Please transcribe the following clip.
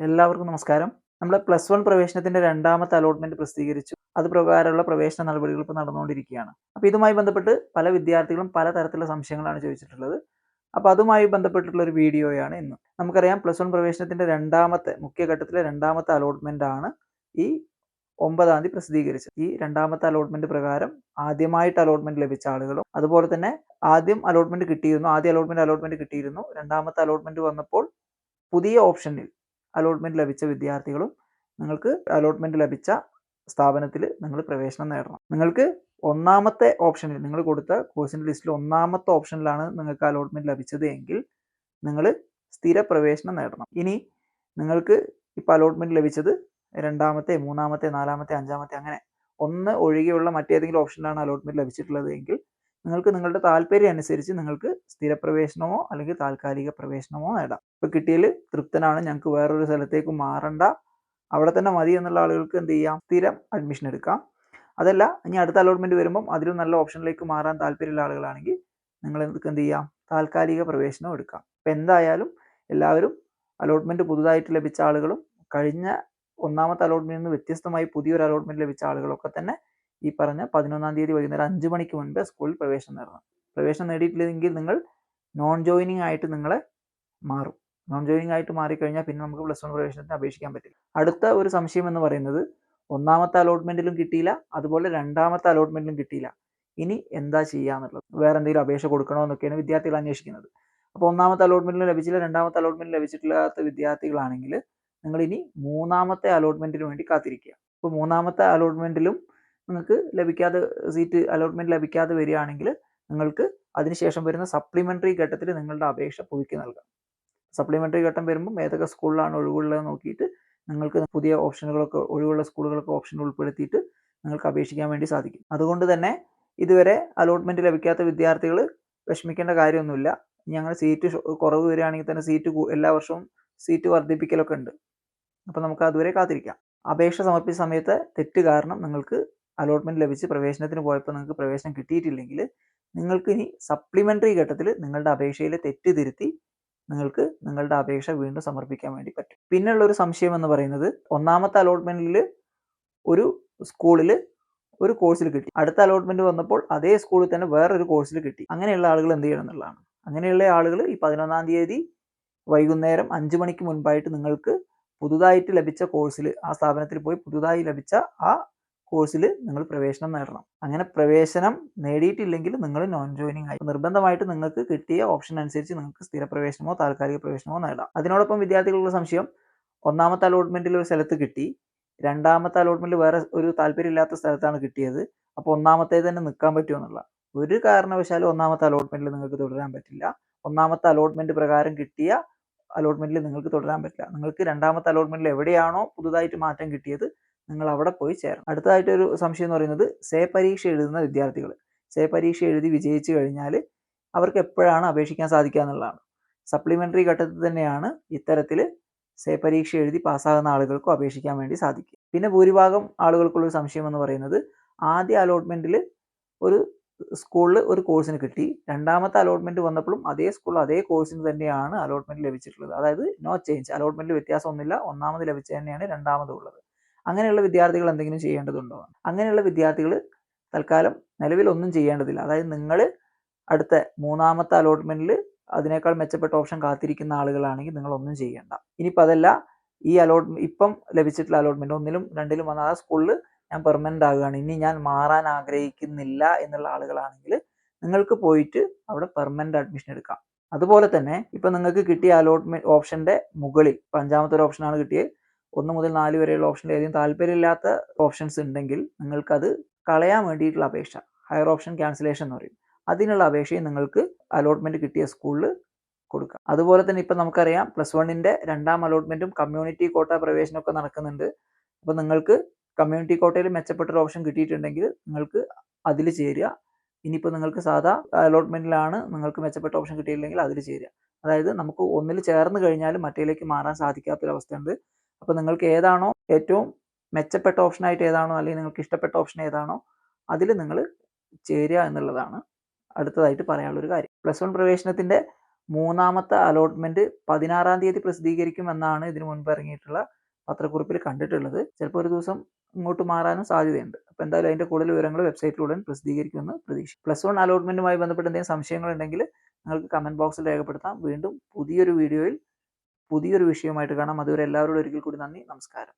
എല്ലാവർക്കും നമസ്കാരം. നമ്മൾ +1 പ്രവേശനത്തിന്റെ രണ്ടാമത്തെ അലോട്ട്മെന്റ് പ്രസിദ്ധീകരിച്ചു. അത് പ്രകാരമുള്ള പ്രവേശന നടപടികൾ ഇപ്പോൾ നടന്നുകൊണ്ടിരിക്കുകയാണ്. അപ്പോൾ ഇതുമായി ബന്ധപ്പെട്ട് പല വിദ്യാർത്ഥികളും പല തരത്തിലുള്ള സംശയങ്ങളാണ് ചോദിച്ചിട്ടുള്ളത്. അപ്പോൾ അതുമായി ബന്ധപ്പെട്ടിട്ടുള്ള ഒരു വീഡിയോയാണ് ഇന്ന്. നമുക്കറിയാം +1 പ്രവേശനത്തിന്റെ മുഖ്യഘട്ടത്തിലെ രണ്ടാമത്തെ അലോട്ട്മെന്റ് ആണ് ഈ 9-ാം തീയതി പ്രസിദ്ധീകരിച്ചത്. ഈ രണ്ടാമത്തെ അലോട്ട്മെന്റ് പ്രകാരം ആദ്യമായിട്ട് അലോട്ട്മെന്റ് ലഭിച്ച ആളുകളും അതുപോലെ തന്നെ ആദ്യ അലോട്ട്മെന്റ് കിട്ടിയിരുന്നു. രണ്ടാമത്തെ അലോട്ട്മെന്റ് വന്നപ്പോൾ പുതിയ ഓപ്ഷനിൽ അലോട്ട്മെന്റ് ലഭിച്ച വിദ്യാർത്ഥികളും നിങ്ങൾക്ക് അലോട്ട്മെന്റ് ലഭിച്ച സ്ഥാപനത്തിൽ നിങ്ങൾ പ്രവേശനം നേടണം. നിങ്ങൾക്ക് ഒന്നാമത്തെ ഓപ്ഷനിൽ നിങ്ങൾ കൊടുത്ത കോഴ്സിന്റെ ലിസ്റ്റിൽ ഒന്നാമത്തെ ഓപ്ഷനിലാണ് നിങ്ങൾക്ക് അലോട്ട്മെന്റ് ലഭിച്ചത് എങ്കിൽ നിങ്ങൾ സ്ഥിര പ്രവേശനം നേടണം. ഇനി നിങ്ങൾക്ക് ഇപ്പോൾ അലോട്ട്മെന്റ് ലഭിച്ചത് രണ്ടാമത്തെ, മൂന്നാമത്തെ, നാലാമത്തെ, അഞ്ചാമത്തെ അങ്ങനെ ഒന്ന് ഒഴികെയുള്ള മറ്റേതെങ്കിലും ഓപ്ഷനിലാണ് അലോട്ട്മെന്റ് ലഭിച്ചിട്ടുള്ളത് എങ്കിൽ നിങ്ങൾക്ക് നിങ്ങളുടെ താല്പര്യം അനുസരിച്ച് നിങ്ങൾക്ക് സ്ഥിരപ്രവേശനമോ അല്ലെങ്കിൽ താൽക്കാലിക പ്രവേശനമോ നേടാം. ഇപ്പോൾ കിട്ടിയതിൽ തൃപ്തനാണ്, ഞങ്ങൾക്ക് വേറൊരു സ്ഥലത്തേക്ക് മാറണ്ട, അവിടെ തന്നെ മതി എന്നുള്ള ആളുകൾക്ക് എന്ത് ചെയ്യാം, സ്ഥിരം അഡ്മിഷൻ എടുക്കാം. അതല്ല, ഇനി അടുത്ത അലോട്ട്മെന്റ് വരുമ്പം അതിലും നല്ല ഓപ്ഷനിലേക്ക് മാറാൻ താല്പര്യമുള്ള ആളുകളാണെങ്കിൽ നിങ്ങൾ എന്ത് ചെയ്യാം, താൽക്കാലിക പ്രവേശനം എടുക്കാം. ഇപ്പം എന്തായാലും എല്ലാവരും അലോട്ട്മെന്റ് പുതുതായിട്ട് ലഭിച്ച ആളുകളും കഴിഞ്ഞ ഒന്നാമത്തെ അലോട്ട്മെന്റിൽ നിന്ന് വ്യത്യസ്തമായി പുതിയൊരു അലോട്ട്മെന്റ് ലഭിച്ച ആളുകളൊക്കെ തന്നെ ഈ പറഞ്ഞ 11-ാം തീയതി വൈകുന്നേരം 5 മണിക്ക് മുൻപ് സ്കൂളിൽ പ്രവേശനം നേടണം. പ്രവേശനം നേടിയിട്ടില്ലെങ്കിൽ നിങ്ങൾ നോൺ ജോയിനിങ് ആയിട്ട് നിങ്ങളെ മാറും. നോൺ ജോയിനിങ് ആയിട്ട് മാറിക്കഴിഞ്ഞാൽ പിന്നെ നമുക്ക് +1 പ്രവേശനത്തിന് അപേക്ഷിക്കാൻ പറ്റില്ല. അടുത്ത ഒരു സംശയം എന്ന് പറയുന്നത്, ഒന്നാമത്തെ അലോട്ട്മെന്റിലും കിട്ടിയില്ല, അതുപോലെ രണ്ടാമത്തെ അലോട്ട്മെന്റിലും കിട്ടിയില്ല, ഇനി എന്താ ചെയ്യാന്നുള്ളത്, വേറെ എന്തെങ്കിലും അപേക്ഷ കൊടുക്കണോ എന്നൊക്കെയാണ് വിദ്യാർത്ഥികൾ അന്വേഷിക്കുന്നത്. അപ്പോൾ ഒന്നാമത്തെ അലോട്ട്മെന്റിലും ലഭിച്ചില്ല, രണ്ടാമത്തെ അലോട്ട്മെന്റിൽ ലഭിച്ചിട്ടില്ലാത്ത വിദ്യാർത്ഥികളാണെങ്കിൽ നിങ്ങൾ ഇനി മൂന്നാമത്തെ അലോട്ട്മെന്റിന് വേണ്ടി കാത്തിരിക്കുക. അപ്പോൾ മൂന്നാമത്തെ അലോട്ട്മെന്റിലും നിങ്ങൾക്ക് അലോട്ട്മെന്റ് ലഭിക്കാതെ വരികയാണെങ്കിൽ നിങ്ങൾക്ക് അതിനുശേഷം വരുന്ന സപ്ലിമെന്ററി ഘട്ടത്തിൽ നിങ്ങളുടെ അപേക്ഷ പുതുക്കി നൽകാം. സപ്ലിമെന്ററി ഘട്ടം വരുമ്പോൾ ഏതൊക്കെ സ്കൂളിലാണ് ഒഴിവുള്ളത് നോക്കിയിട്ട് നിങ്ങൾക്ക് പുതിയ ഓപ്ഷനുകളൊക്കെ, ഒഴിവുള്ള സ്കൂളുകളൊക്കെ ഓപ്ഷൻ ഉൾപ്പെടുത്തിയിട്ട് നിങ്ങൾക്ക് അപേക്ഷിക്കാൻ വേണ്ടി സാധിക്കും. അതുകൊണ്ട് തന്നെ ഇതുവരെ അലോട്ട്മെന്റ് ലഭിക്കാത്ത വിദ്യാർത്ഥികൾ വിഷമിക്കേണ്ട കാര്യമൊന്നുമില്ല. ഞങ്ങൾ സീറ്റ് കുറവ് വരികയാണെങ്കിൽ തന്നെ എല്ലാ വർഷവും സീറ്റ് വർദ്ധിപ്പിക്കലൊക്കെ ഉണ്ട്. അപ്പോൾ നമുക്ക് അതുവരെ കാത്തിരിക്കാം. അപേക്ഷ സമർപ്പിച്ച സമയത്ത് തെറ്റ് കാരണം നിങ്ങൾക്ക് അലോട്ട്മെന്റ് ലഭിച്ച് പ്രവേശനത്തിന് പോയപ്പോൾ നിങ്ങൾക്ക് പ്രവേശനം കിട്ടിയിട്ടില്ലെങ്കിൽ നിങ്ങൾക്ക് ഇനി സപ്ലിമെന്ററി ഘട്ടത്തിൽ നിങ്ങളുടെ അപേക്ഷയിൽ തെറ്റ് തിരുത്തി നിങ്ങൾക്ക് നിങ്ങളുടെ അപേക്ഷ വീണ്ടും സമർപ്പിക്കാൻ വേണ്ടി പറ്റും. പിന്നെയുള്ള ഒരു സംശയം എന്ന് പറയുന്നത്, ഒന്നാമത്തെ അലോട്ട്മെന്റിൽ ഒരു സ്കൂളിൽ ഒരു കോഴ്സിൽ കിട്ടി, അടുത്ത അലോട്ട്മെന്റ് വന്നപ്പോൾ അതേ സ്കൂളിൽ തന്നെ വേറൊരു കോഴ്സിൽ കിട്ടി. അങ്ങനെയുള്ള ആളുകൾ എന്ത് ചെയ്യണം എന്നുള്ളതാണ്. അങ്ങനെയുള്ള ആളുകൾ ഈ 11-ാം തീയതി വൈകുന്നേരം 5 മണിക്ക് മുൻപായിട്ട് നിങ്ങൾക്ക് പുതുതായിട്ട് ലഭിച്ച കോഴ്സിൽ, ആ സ്ഥാപനത്തിൽ പോയി പുതുതായി ലഭിച്ച ആ കോഴ്സിൽ നിങ്ങൾ പ്രവേശനം നേടണം. അങ്ങനെ പ്രവേശനം നേടിയിട്ടില്ലെങ്കിൽ നിങ്ങൾ നോൺ ജോയിനിങ് ആയി. നിർബന്ധമായിട്ട് നിങ്ങൾക്ക് കിട്ടിയ ഓപ്ഷൻ അനുസരിച്ച് നിങ്ങൾക്ക് സ്ഥിരപ്രവേശനമോ താൽക്കാലിക പ്രവേശനമോ നേടാം. അതിനോടൊപ്പം വിദ്യാർത്ഥികളുടെ സംശയം, ഒന്നാമത്തെ അലോട്ട്മെന്റിൽ ഒരു സ്ഥലത്ത് കിട്ടി, രണ്ടാമത്തെ അലോട്ട്മെന്റിൽ വേറെ ഒരു താല്പര്യമില്ലാത്ത സ്ഥലത്താണ് കിട്ടിയത്, അപ്പോൾ ഒന്നാമത്തെ തന്നെ നിൽക്കാൻ പറ്റുമോ എന്നുള്ള. ഒരു കാരണവശാലും ഒന്നാമത്തെ അലോട്ട്മെന്റിൽ നിങ്ങൾക്ക് തുടരാൻ പറ്റില്ല. ഒന്നാമത്തെ അലോട്ട്മെന്റ് പ്രകാരം കിട്ടിയ അലോട്ട്മെന്റിൽ നിങ്ങൾക്ക് തുടരാൻ പറ്റില്ല. നിങ്ങൾക്ക് രണ്ടാമത്തെ അലോട്ട്മെന്റിൽ എവിടെയാണോ പുതുതായിട്ട് മാറ്റം കിട്ടിയത് നിങ്ങൾ അവിടെ പോയി ചേരണം. അടുത്തതായിട്ട് ഒരു സംശയം എന്ന് പറയുന്നത്, സേ പരീക്ഷ എഴുതുന്ന വിദ്യാർത്ഥികൾ. സേ പരീക്ഷ എഴുതി വിജയിച്ചു കഴിഞ്ഞാൽ അവർക്ക് എപ്പോഴാണ് അപേക്ഷിക്കാൻ സാധിക്കുക എന്നുള്ളതാണ്. സപ്ലിമെന്ററി ഘട്ടത്തിൽ തന്നെയാണ് ഇത്തരത്തിൽ സേ പരീക്ഷ എഴുതി പാസ്സാകുന്ന ആളുകൾക്കും അപേക്ഷിക്കാൻ വേണ്ടി സാധിക്കും. പിന്നെ ഭൂരിഭാഗം ആളുകൾക്കുള്ളൊരു സംശയം എന്ന് പറയുന്നത്, ആദ്യ അലോട്ട്മെന്റിൽ ഒരു സ്കൂളിൽ ഒരു കോഴ്സിന് കിട്ടി, രണ്ടാമത്തെ അലോട്ട്മെന്റ് വന്നപ്പോഴും അതേ സ്കൂളിൽ അതേ കോഴ്സിന് തന്നെയാണ് അലോട്ട്മെന്റ് ലഭിച്ചിട്ടുള്ളത്. അതായത് നോ ചേഞ്ച്, അലോട്ട്മെന്റിൽ വ്യത്യാസമൊന്നുമില്ല, ഒന്നാമത് ലഭിച്ച തന്നെയാണ് രണ്ടാമത് ഉള്ളത്. അങ്ങനെയുള്ള വിദ്യാർത്ഥികൾ എന്തെങ്കിലും ചെയ്യേണ്ടതുണ്ടോ? അങ്ങനെയുള്ള വിദ്യാർത്ഥികൾ തൽക്കാലം നിലവിൽ ഒന്നും ചെയ്യേണ്ടതില്ല. അതായത് നിങ്ങൾ അടുത്ത മൂന്നാമത്തെ അലോട്ട്മെന്റിൽ അതിനേക്കാൾ മെച്ചപ്പെട്ട ഓപ്ഷൻ കാത്തിരിക്കുന്ന ആളുകളാണെങ്കിൽ നിങ്ങൾ ഒന്നും ചെയ്യേണ്ട. ഇനിയിപ്പോൾ അതല്ല, ഈ ഇപ്പം ലഭിച്ചിട്ടുള്ള അലോട്ട്മെന്റ് 1-ലും 2-ലും വന്ന ആ സ്കൂളിൽ ഞാൻ പെർമനന്റ് ആകുകയാണ്, ഇനി ഞാൻ മാറാൻ ആഗ്രഹിക്കുന്നില്ല എന്നുള്ള ആളുകളാണെങ്കിൽ നിങ്ങൾക്ക് പോയിട്ട് അവിടെ പെർമനന്റ് അഡ്മിഷൻ എടുക്കാം. അതുപോലെ തന്നെ ഇപ്പം നിങ്ങൾക്ക് കിട്ടിയ അലോട്ട്മെന്റ് ഓപ്ഷന്റെ മുകളിൽ, ഇപ്പം 5-ാമത്തെ ഒരു ഓപ്ഷനാണ് കിട്ടിയത്, 1 മുതൽ 4 വരെയുള്ള ഓപ്ഷനിൽ ഏതെങ്കിലും താല്പര്യമില്ലാത്ത ഓപ്ഷൻസ് ഉണ്ടെങ്കിൽ നിങ്ങൾക്കത് കളയാൻ വേണ്ടിയിട്ടുള്ള അപേക്ഷ, ഹയർ ഓപ്ഷൻ ക്യാൻസലേഷൻ എന്ന് പറയും, അതിനുള്ള അപേക്ഷയും നിങ്ങൾക്ക് അലോട്ട്മെന്റ് കിട്ടിയ സ്കൂളിൽ കൊടുക്കാം. അതുപോലെ തന്നെ ഇപ്പം നമുക്കറിയാം +1ന്റെ രണ്ടാം അലോട്ട്മെന്റും കമ്മ്യൂണിറ്റി കോട്ട പ്രവേശനമൊക്കെ നടക്കുന്നുണ്ട്. അപ്പോൾ നിങ്ങൾക്ക് കമ്മ്യൂണിറ്റി കോട്ടയിൽ മെച്ചപ്പെട്ടൊരു ഓപ്ഷൻ കിട്ടിയിട്ടുണ്ടെങ്കിൽ നിങ്ങൾക്ക് അതിൽ ചേരുക. ഇനിയിപ്പോൾ നിങ്ങൾക്ക് സാധാ അലോട്ട്മെന്റിലാണ് നിങ്ങൾക്ക് മെച്ചപ്പെട്ട ഓപ്ഷൻ കിട്ടിയില്ലെങ്കിൽ അതിൽ ചേരുക. അതായത് നമുക്ക് ഒന്നിൽ ചേർന്ന് കഴിഞ്ഞാലും മറ്റേലേക്ക് മാറാൻ സാധിക്കാത്തൊരവസ്ഥയുണ്ട്. അപ്പോൾ നിങ്ങൾക്ക് ഏതാണോ ഏറ്റവും മെച്ചപ്പെട്ട ഓപ്ഷനായിട്ട് ഏതാണോ, അല്ലെങ്കിൽ നിങ്ങൾക്ക് ഇഷ്ടപ്പെട്ട ഓപ്ഷൻ ഏതാണോ അതിൽ നിങ്ങൾ ചേരുക എന്നുള്ളതാണ് അടുത്തതായിട്ട് പറയാനുള്ളൊരു കാര്യം. +1 പ്രവേശനത്തിൻ്റെ മൂന്നാമത്തെ അലോട്ട്മെന്റ് 16-ാം തീയതി പ്രസിദ്ധീകരിക്കുമെന്നാണ് ഇതിനു മുൻപ് ഇറങ്ങിയിട്ടുള്ള പത്രക്കുറിപ്പിൽ കണ്ടിട്ടുള്ളത്. ചിലപ്പോൾ ഒരു ദിവസം ഇങ്ങോട്ട് മാറാനും സാധ്യതയുണ്ട്. അപ്പോൾ എന്തായാലും അതിൻ്റെ കൂടുതൽ വിവരങ്ങൾ വെബ്സൈറ്റിലൂടെ പ്രസിദ്ധീകരിക്കുമെന്ന് പ്രതീക്ഷിക്കും. +1 അലോട്ട്മെന്റുമായി ബന്ധപ്പെട്ട് എന്തെങ്കിലും സംശയങ്ങളുണ്ടെങ്കിൽ നിങ്ങൾക്ക് കമന്റ് ബോക്സിൽ രേഖപ്പെടുത്താം. വീണ്ടും പുതിയൊരു വീഡിയോയിൽ പുതിയൊരു വിഷയമായിട്ട് കാണാം. അതുവരെ എല്ലാവരോടും ഒരിക്കൽ കൂടി നന്ദി, നമസ്കാരം.